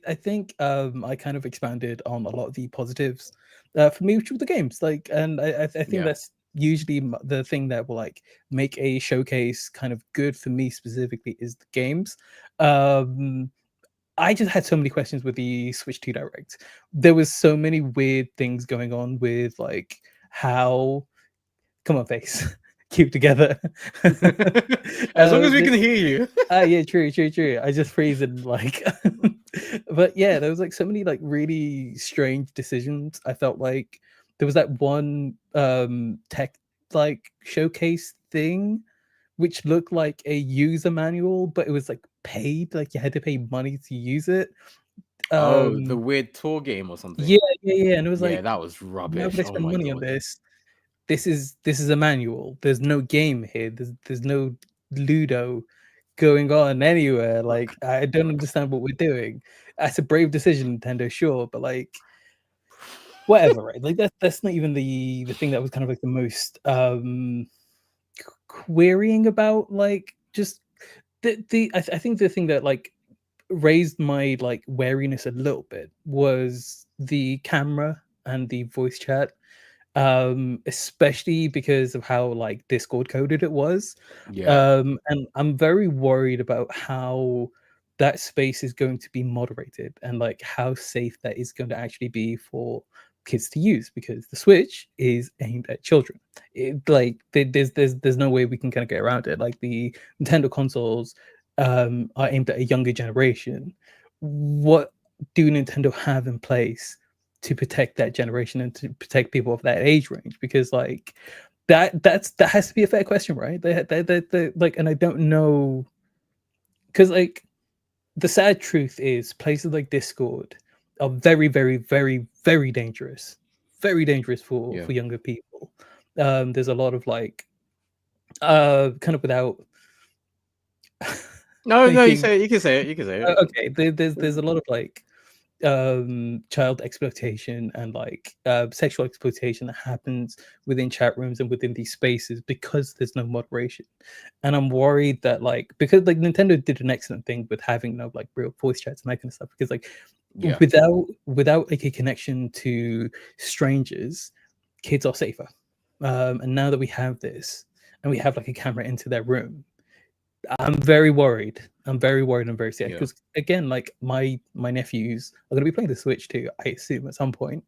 C: I think I kind of expanded on a lot of the positives for me, which were the games. Like, and I think that's usually the thing that will like make a showcase kind of good for me specifically is the games. I just had so many questions with the Switch 2 Direct. There was so many weird things going on with like how. Come on, face. Keep together.
A: As long as we can hear you.
C: Yeah, true. I just freeze and like, but yeah, there was like so many like really strange decisions. I felt like there was that one tech like showcase thing, which looked like a user manual, but it was like paid. Like you had to pay money to use it.
A: The weird tour game or something.
C: Yeah, and it was like
A: that was rubbish.
C: Nobody spend money on this. This is a manual. There's no game here. There's no Ludo going on anywhere. Like I don't understand what we're doing. That's a brave decision, Nintendo, sure, but like whatever, right? Like that's not even the thing that was kind of like the most querying about like just I think the thing that like raised my like wariness a little bit was the camera and the voice chat, especially because of how like Discord coded it was.
A: Yeah.
C: And I'm very worried about how that space is going to be moderated and like how safe that is going to actually be for kids to use, because the Switch is aimed at children. Like there's no way we can kind of get around it. Like the Nintendo consoles are aimed at a younger generation. What do Nintendo have in place to protect that generation and to protect people of that age range? Because like that has to be a fair question, right? They like, and I don't know, because like the sad truth is places like Discord are very, very, very, very dangerous
A: Yeah.
C: for younger people. There's a lot of like kind of without
A: No, no, you
C: thinking.
A: say it. You can say it. You can say it.
C: Okay, there's a lot of like child exploitation and like sexual exploitation that happens within chat rooms and within these spaces because there's no moderation. And I'm worried that like, because like Nintendo did an excellent thing with having no like real voice chats and that kind of stuff, because like
A: Yeah.
C: without like a connection to strangers, kids are safer. And now that we have this and we have like a camera into their room, I'm very worried. I'm very worried and very scared,
A: Yeah.
C: because again, like my nephews are going to be playing the Switch too, I assume at some point,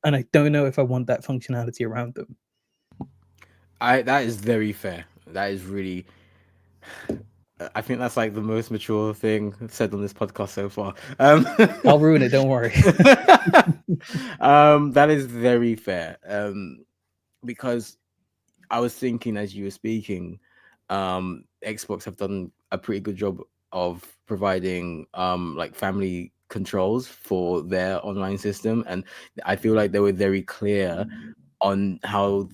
C: and I don't know if I want that functionality around them.
A: That is very fair. That is really. I think that's like the most mature thing said on this podcast so far.
C: I'll ruin it. Don't worry.
A: That is very fair. Because I was thinking as you were speaking, Xbox have done a pretty good job of providing like family controls for their online system, and I feel like they were very clear on how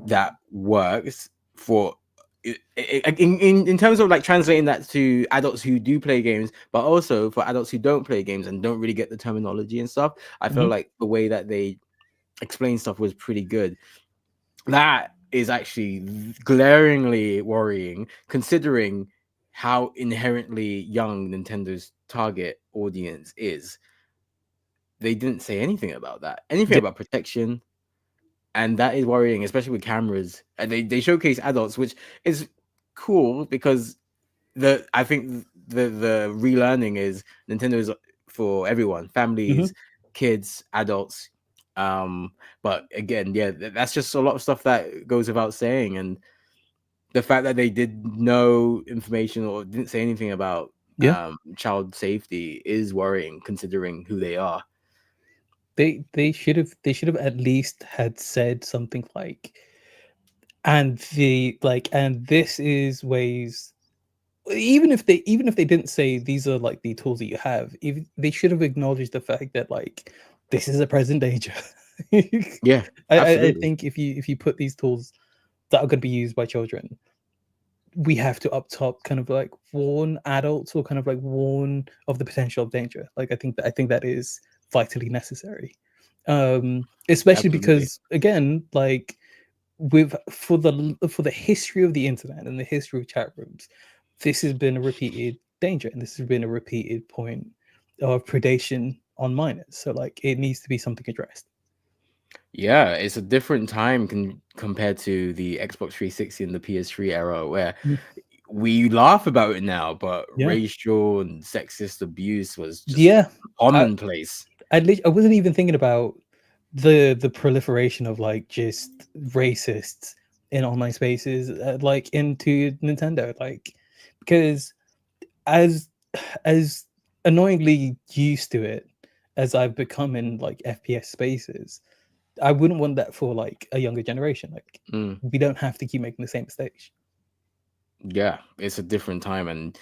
A: that works for in terms of like translating that to adults who do play games, but also for adults who don't play games and don't really get the terminology and stuff. I feel
C: Mhm.
A: like the way that they explain stuff was pretty good. That is actually glaringly worrying, considering how inherently young Nintendo's target audience is. They didn't say anything about that, anything
C: Yeah.
A: about protection, and that is worrying, especially with cameras. And they showcase adults, which is cool because I think the relearning is Nintendo is for everyone, families,
C: Mhm.
A: kids, adults. But again, yeah, that's just a lot of stuff that goes without saying, and the fact that they did no information or didn't say anything about
C: Yeah.
A: child safety is worrying, considering who they are.
C: They should have at least had said something like, and the like, and this is ways. Even if they didn't say these are like the tools that you have, even they should have acknowledged the fact that like this is a present danger. I,
A: Yeah,
C: I
A: absolutely.
C: think if you put these tools that are going to be used by children, we have to up top kind of like warn adults, or kind of like warn of the potential of danger. Like I think that is vitally necessary, especially
A: Absolutely.
C: because again, like with for the history of the internet and the history of chat rooms, this has been a repeated danger, and this has been a repeated point of predation on minors. So like it needs to be something addressed.
A: Yeah, it's a different time compared to the Xbox 360 and the PS3 era, where
C: Mm.
A: we laugh about it now, but
C: Yeah,
A: racial and sexist abuse was just
C: yeah. I
A: commonplace.
C: I wasn't even thinking about the proliferation of like just racists in online spaces, like into Nintendo, like, because as as annoyingly used to it as I've become in like FPS spaces, I wouldn't want that for like a younger generation. Like
A: Mm.
C: we don't have to keep making the same mistakes.
A: Yeah, it's a different time, and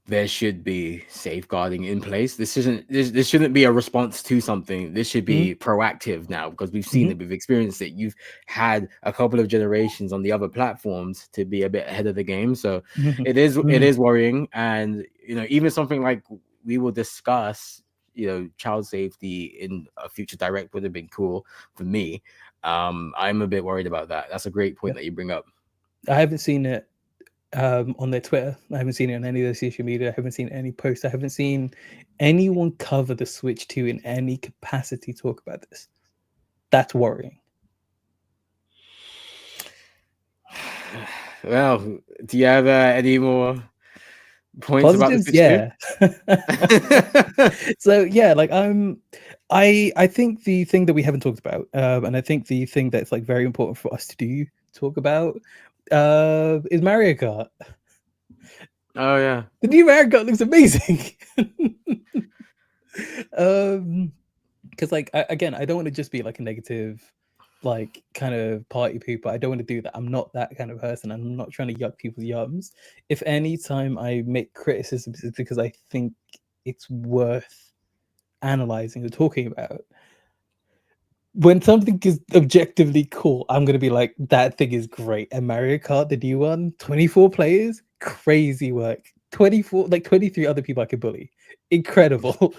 A: there should be safeguarding in place. This shouldn't be a response to something. This should
C: Mhm,
A: be proactive now, because we've seen
C: mhm,
A: it, we've experienced it. You've had a couple of generations on the other platforms to be a bit ahead of the game. So
C: mhm,
A: it
C: mhm.
A: is worrying. And even something like we will discuss, child safety in a future direct would have been cool for me. I'm a bit worried about that. That's a great
C: Yeah.
A: point that you bring up.
C: I haven't seen it. on their Twitter. I haven't seen it on any of their social media. I haven't seen any posts. I haven't seen anyone cover the Switch 2 in any capacity talk about this. That's worrying.
A: Well, do you have any more points about the
C: Positives,
A: Switch
C: yeah.
A: 2?
C: So yeah, like I think the thing that we haven't talked about, and I think the thing that's like very important for us to talk about, is Mario Kart.
A: Oh yeah.
C: The new Mario Kart looks amazing. Because like again, I don't want to just be like a negative, like kind of party pooper. I don't want to do that. I'm not that kind of person. I'm not trying to yuck people's yums. If any time I make criticisms, it's because I think it's worth analyzing or talking about. When something is objectively cool, I'm gonna be like, that thing is great. And Mario Kart, the new one, 24 players, crazy work. 24, like 23 other people I could bully. Incredible.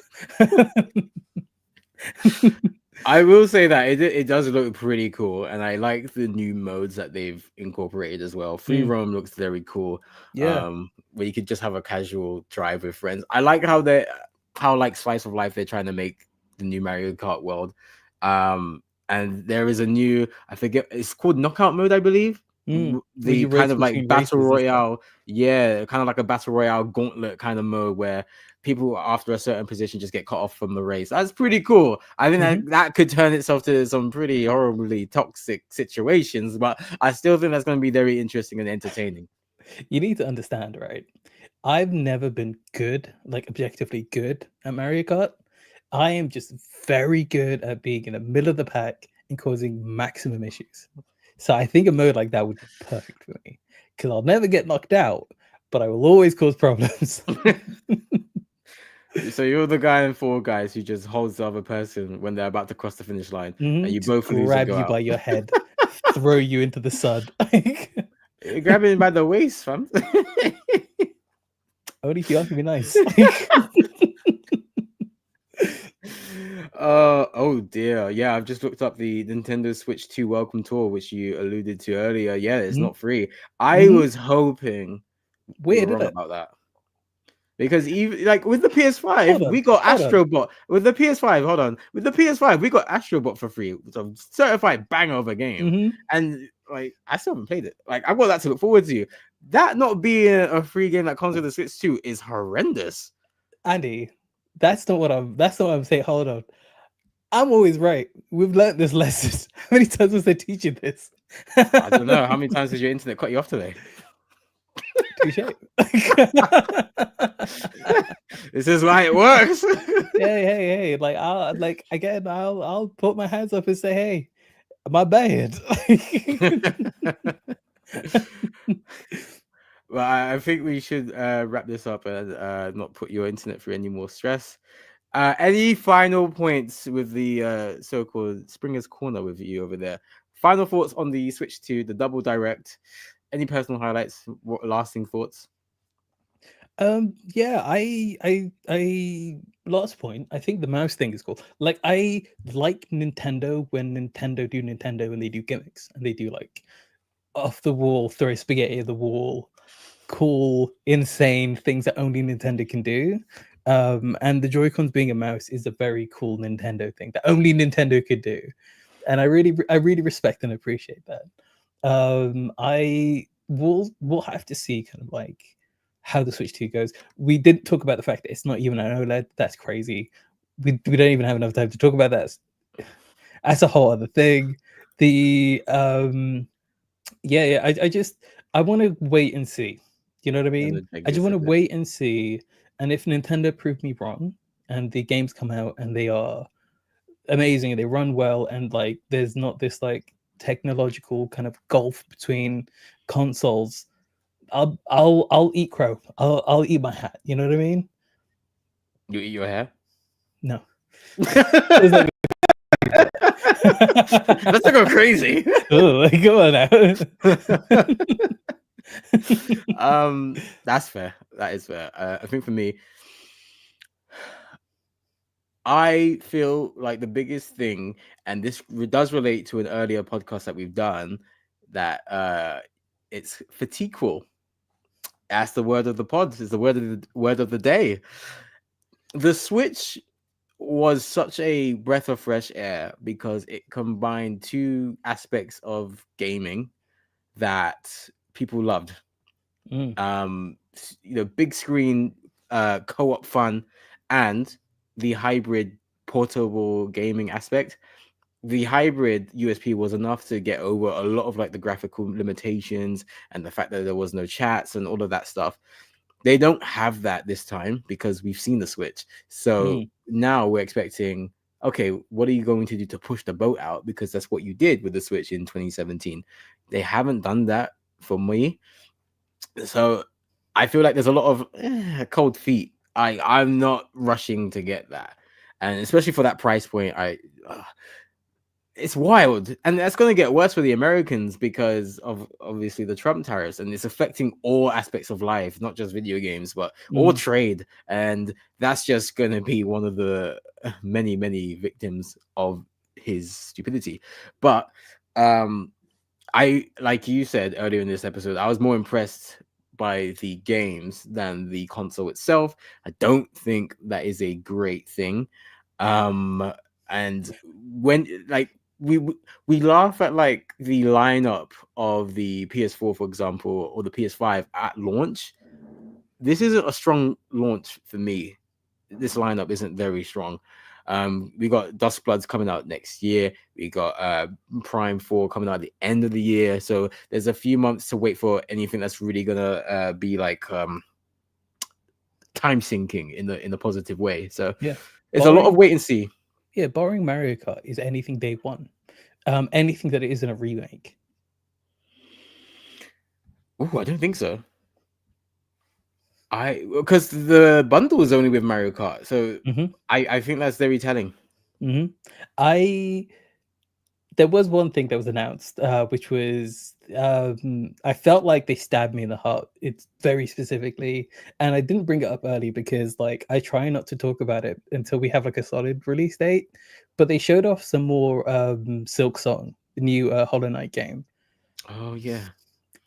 A: I will say that it does look pretty cool, and I like the new modes that they've incorporated as well. Free roam looks very cool.
C: Yeah.
A: Where you could just have a casual drive with friends. I like how like slice of life they're trying to make the new Mario Kart world. And there is a new, I forget, it's called knockout mode, I believe.
C: Where
A: The
C: you
A: kind
C: race
A: of like
C: between
A: battle
C: races and stuff.
A: royale, yeah, kind of like a battle royale gauntlet kind of mode where people after a certain position just get cut off from the race. That's pretty cool. I think that could turn itself to some pretty horribly toxic situations, but I still think that's going to be very interesting and entertaining.
C: You need to understand, right? I've never been good, like objectively good at Mario Kart. I am just very good at being in the middle of the pack and causing maximum issues. So I think a mode like that would be perfect for me because I'll never get knocked out, but I will always cause problems.
A: So you're the guy in Fall Guys who just holds the other person when they're about to cross the finish line, and you
C: Just
A: both lose and
C: grab
A: go
C: you
A: out.
C: by your head, throw you into the sun.
A: Grab him by the waist, fam.
C: Only if you ask me nice.
A: Oh dear. Yeah, I've just looked up the Nintendo Switch 2 Welcome Tour, which you alluded to earlier. Yeah, it's not free. I was hoping you were
C: Weird,
A: wrong
C: isn't it?
A: about that. Because even like with the PS5, we got
C: hold on.
A: Astrobot. With the PS5, hold on. With the PS5, we got Astrobot for free. It's a certified banger of a game. And like I still haven't played it. Like I've got that to look forward to. That not being a free game that comes with the Switch 2 is horrendous.
C: Andy, that's not what I'm saying. Hold on. I'm always right. We've learned this lesson. How many times was I teaching this?
A: I don't know. How many times did your internet cut you off today?
C: Touche.
A: This is why it works.
C: Hey. Like I'll put my hands up and say, hey, my bad.
A: Well, I think we should wrap this up and not put your internet through any more stress. Any final points with the so-called Springer's Corner with you over there? Final thoughts on the Switch 2, the double direct? Any personal highlights? What lasting thoughts?
C: Yeah, I last point, I think the mouse thing is cool. Like I like Nintendo when Nintendo do Nintendo and they do gimmicks and they do like off the wall, throw spaghetti at the wall, cool, insane things that only Nintendo can do. And the Joy-Cons being a mouse is a very cool Nintendo thing that only Nintendo could do. And I really respect and appreciate that. We'll have to see kind of like how the Switch 2 goes. We didn't talk about the fact that it's not even an OLED. That's crazy. We don't even have enough time to talk about that. That's a whole other thing. The I want to wait and see. You know what I mean? I just want to wait and see. And if Nintendo prove me wrong and the games come out and they are amazing and they run well and like there's not this like technological kind of gulf between consoles, I'll eat crow. I'll eat my hat. You know what I mean?
A: You eat your hair?
C: No.
A: Let's not go crazy.
C: Oh, come on
A: now. That's fair. That is fair. I think for me, I feel like the biggest thing, and this does relate to an earlier podcast that we've done, that it's fatiguequel. That's the word of the pod. It's the word of the day. The Switch was such a breath of fresh air because it combined two aspects of gaming that people loved. Big screen co-op fun and the hybrid portable gaming aspect. The hybrid USP was enough to get over a lot of like the graphical limitations and the fact that there was no chats and all of that stuff. They don't have that this time because we've seen the Switch. So now we're expecting, okay, what are you going to do to push the boat out? Because that's what you did with the Switch in 2017. They haven't done that for me. So I feel like there's a lot of cold feet. I'm not rushing to get that. And especially for that price point, it's wild, and that's going to get worse for the Americans because of obviously the Trump tariffs, and it's affecting all aspects of life, not just video games, but all trade. And that's just going to be one of the many victims of his stupidity. But I, like you said earlier in this episode, I was more impressed by the games than the console itself. I don't think that is a great thing. And when like we laugh at like the lineup of the PS4, for example, or the PS5 at launch. This isn't a strong launch for me. This lineup isn't very strong. We got Dust Bloods coming out next year. We got Prime 4 coming out at the end of the year. So there's a few months to wait for anything that's really gonna be like time sinking in the positive way. So
C: yeah,
A: it's a lot of wait and see.
C: Yeah, borrowing Mario Kart is anything day one. Anything that it isn't a remake.
A: Oh, I don't think so. Because the bundle is only with Mario Kart, so I think that's very telling.
C: There was one thing that was announced, which was I felt like they stabbed me in the heart. It's very specifically, and I didn't bring it up early because like I try not to talk about it until we have like a solid release date. But they showed off some more Silk Song, the new Hollow Knight game.
A: Oh yeah.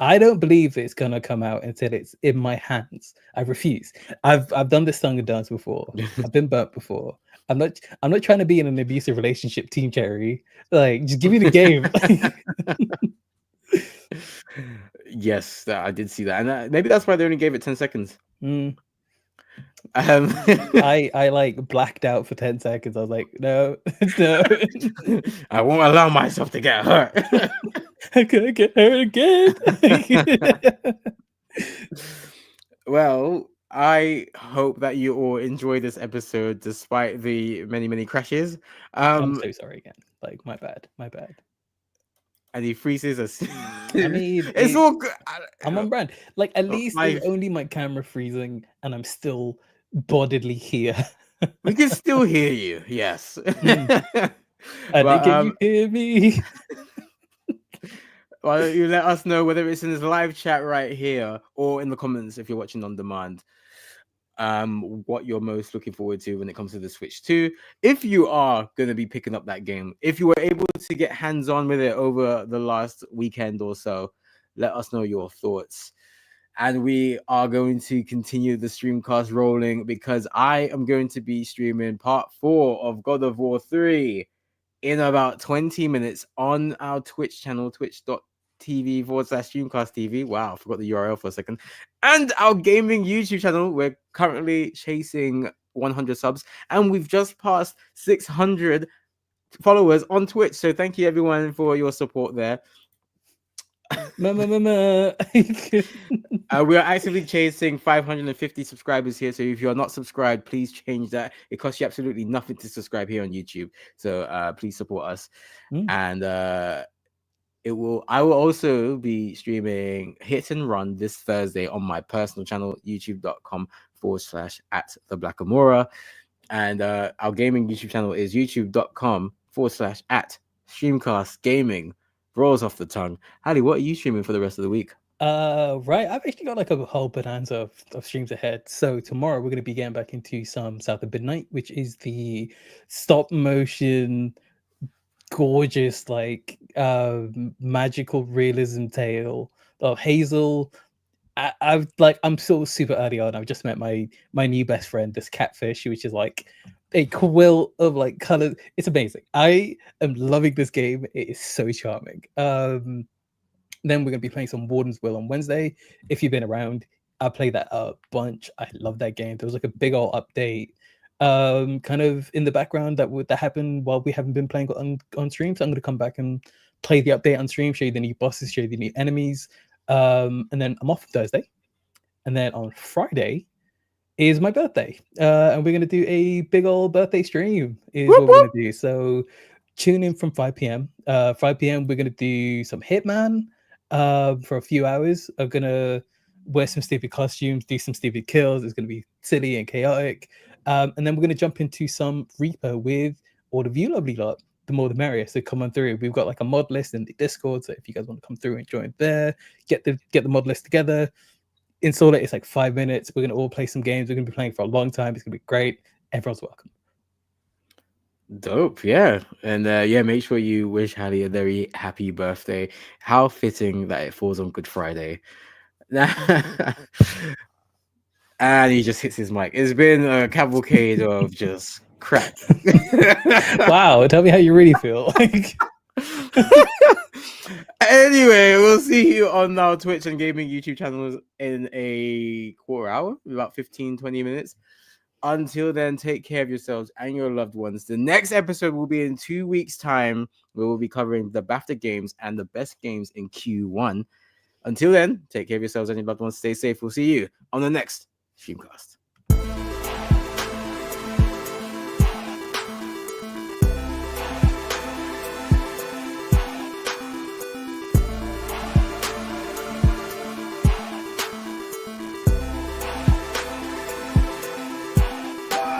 C: I don't believe it's gonna come out until it's in my hands. I refuse. I've done this song and dance before. I've been burnt before. I'm not trying to be in an abusive relationship, Team Cherry. Like, just give me the game.
A: Yes, I did see that, and maybe that's why they only gave it 10 seconds.
C: I like blacked out for 10 seconds. I was like, no.
A: I won't allow myself to get hurt.
C: I could get hurt again.
A: Well, I hope that you all enjoy this episode despite the many crashes.
C: I'm so sorry again. Like, my bad.
A: And he freezes us.
C: I mean,
A: it's all good.
C: I'm on brand. Like, at least it's only my camera freezing and I'm still bodily here.
A: We can still hear you, yes.
C: Can you hear me?
A: Why don't you let us know whether it's in this live chat right here or in the comments if you're watching on demand, what you're most looking forward to when it comes to the Switch 2. If you are going to be picking up that game, if you were able to get hands-on with it over the last weekend or so, let us know your thoughts. And we are going to continue the Streamcast rolling because I am going to be streaming part 4 of God of War 3 in about 20 minutes on our Twitch channel, twitch.tv/Streamcast TV. Wow, I forgot the URL for a second. And our gaming YouTube channel. We're currently chasing 100 subs, and we've just passed 600 followers on Twitch. So thank you everyone for your support there. We are actively chasing 550 subscribers here. So if you're not subscribed, please change that. It costs you absolutely nothing to subscribe here on YouTube. So please support us. And I will also be streaming Hit and Run this Thursday on my personal channel, youtube.com/@theblackamora. And our gaming YouTube channel is youtube.com/@Streamcast Gaming. Rolls off the tongue. Hallie, what are you streaming for the rest of the week?
C: Right, I've actually got like a whole bonanza of streams ahead. So tomorrow we're going to be getting back into some South of Midnight, which is the stop motion, gorgeous, like magical realism tale of Hazel I'm still super early on. I've just met my new best friend, this catfish, which is like a quilt of like colors. It's amazing. I am loving this game. It is so charming. Then we're gonna be playing some Warden's Will on Wednesday. If you've been around, I played that a bunch. I love that game. There was like a big old update, kind of in the background that happened while we haven't been playing on stream. So I'm gonna come back and play the update on stream, show you the new bosses, show you the new enemies. And then I'm off Thursday, and then on Friday is my birthday, and we're gonna do a big old birthday stream. Is
A: Whoop,
C: what we're
A: whoop.
C: gonna do. So tune in from 5 p.m. 5 p.m. We're gonna do some Hitman for a few hours. I'm gonna wear some stupid costumes, do some stupid kills. It's gonna be silly and chaotic, and then we're gonna jump into some Reaper with all of you lovely lot. The more the merrier. So come on through. We've got like a mod list in the Discord. So if you guys want to come through and join there, get the mod list together, install it. It's like 5 minutes. We're gonna all play some games. We're gonna be playing for a long time. It's gonna be great. Everyone's welcome.
A: Dope, yeah. And yeah, make sure you wish Hallie a very happy birthday. How fitting that it falls on Good Friday. And he just hits his mic. It's been a cavalcade of just crap.
C: Wow, tell me how you really feel.
A: Anyway, we'll see you on our Twitch and gaming YouTube channels in a quarter hour, about 15-20 minutes. Until then, take care of yourselves and your loved ones. The next episode will be in 2 weeks' time. We will be covering the BAFTA games and the best games in Q1. Until then, take care of yourselves and your loved ones. Stay safe. We'll see you on the next Streamcast.